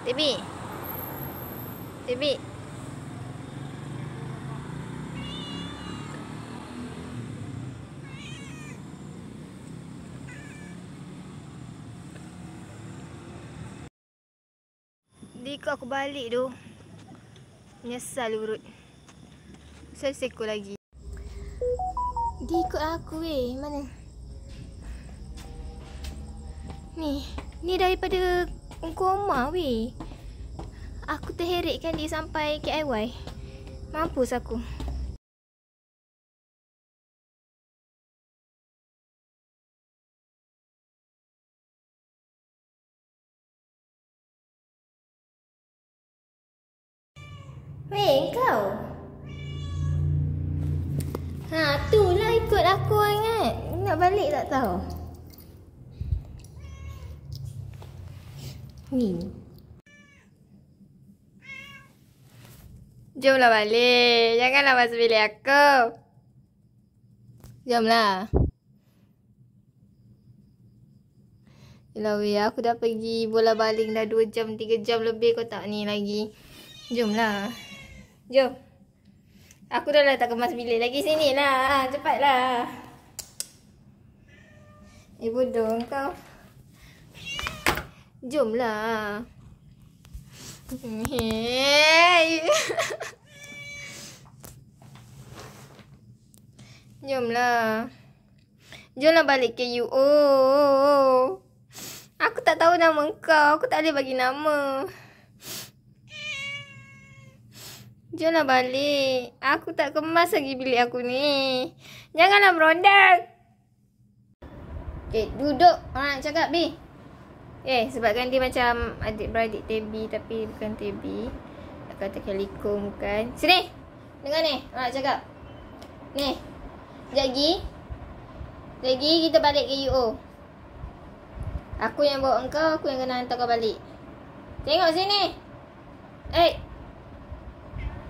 Tebi. Tebi. Dikau aku balik tu. Menyesal urut. Saya seko lagi. Diikut aku mana? Ni daripada koma Aku terheretkan dia sampai KIY. Mampus aku. Kau. Itulah ikut aku ingat. Nak balik tak tahu. Jomlah balik. Janganlah masuk bilik aku. Jomlah. Yelah aku dah pergi bola baling dah 2 jam, 3 jam lebih kau tak ni lagi. Jomlah. Jom. Aku dah tak kemas bilik lagi, sini lah. Cepatlah. Bodoh kau. Jomlah. Jomlah. Jomlah balik ke UO. Aku tak tahu nama kau. Aku tak boleh bagi nama. Jomlah balik. Aku tak kemas lagi bilik aku ni. Janganlah merondak. Duduk. Nak cakap, B. Sebabkan dia macam adik-beradik Tebi tapi bukan Tebi. Tak kata Kaliko bukan. Sini. Dengar ni. Nak cakap. Ni. Sekejap lagi kita balik ke UO. Aku yang bawa engkau, aku yang kena hantar kau balik. Tengok sini.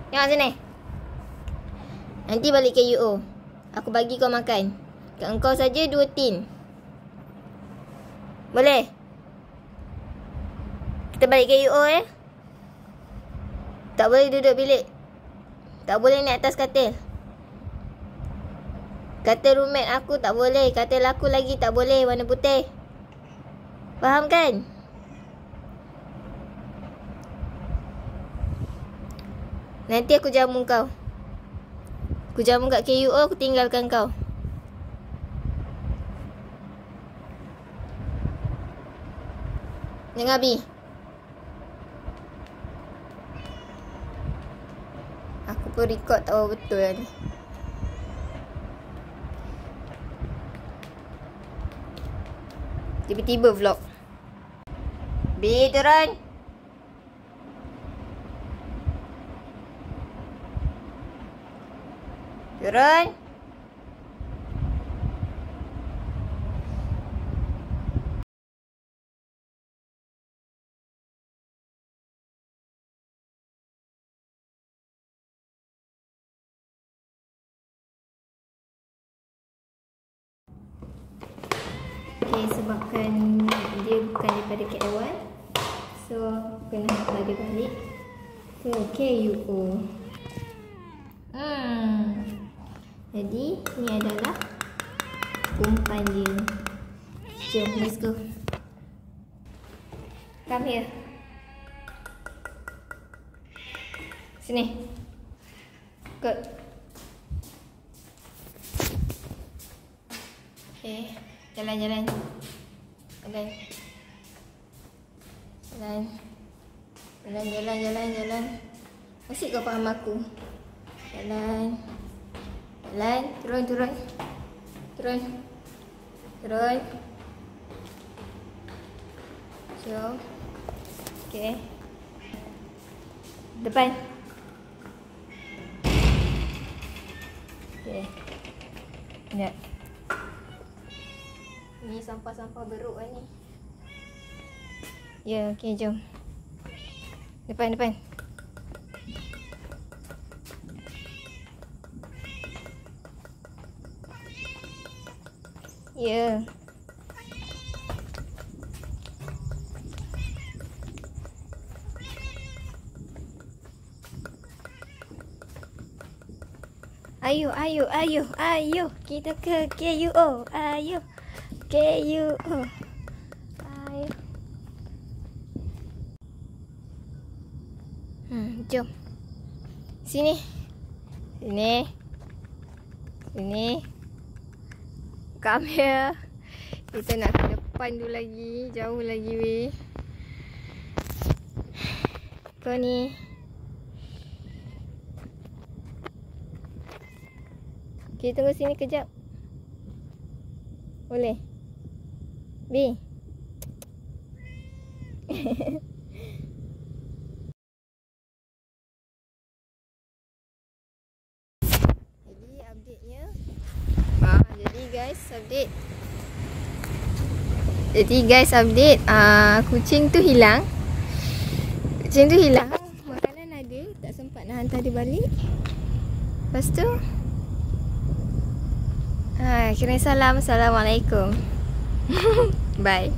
Tengok sini. Nanti balik ke UO. Aku bagi kau makan. Kat engkau saja 2 tin. Boleh? Kita balik ke UO Tak boleh duduk bilik. Tak boleh naik atas katil. Katil roommate aku tak boleh. Katil aku lagi tak boleh warna putih. Faham kan? Nanti aku jamu kau. Aku jamu kat KUO, aku tinggalkan kau. Dengar B. Aku pun record tak tahu betul lah ni. Tiba-tiba vlog. B turun. Turun. Sebabkan dia bukan daripada KL1, so kena hantar dia balik ke KUO. Jadi ni adalah umpan dia. Jom, let's go. Come here. Sini. Good. Okay. Jalan. Asyik kau faham aku. Jalan. Turun. Jom. Okay. Depan. Okay. Sekejap. Ni sampah-sampah beruk lah ni. Ya, okey, jom. Depan. Ya. Ayo. Kita ke KUO. Ayo. KUO. Ayo. Jom. Sini. Come here. Kita nak ke depan dulu lagi. Jauh lagi weh. Kau ni. Okay, tunggu sini kejap. Boleh? B. Jadi update-nya. Jadi guys update. Kucing tu hilang. Makanan ada, tak sempat nak hantar dia balik. Lepas tu kirim salam. Assalamualaikum. Bye.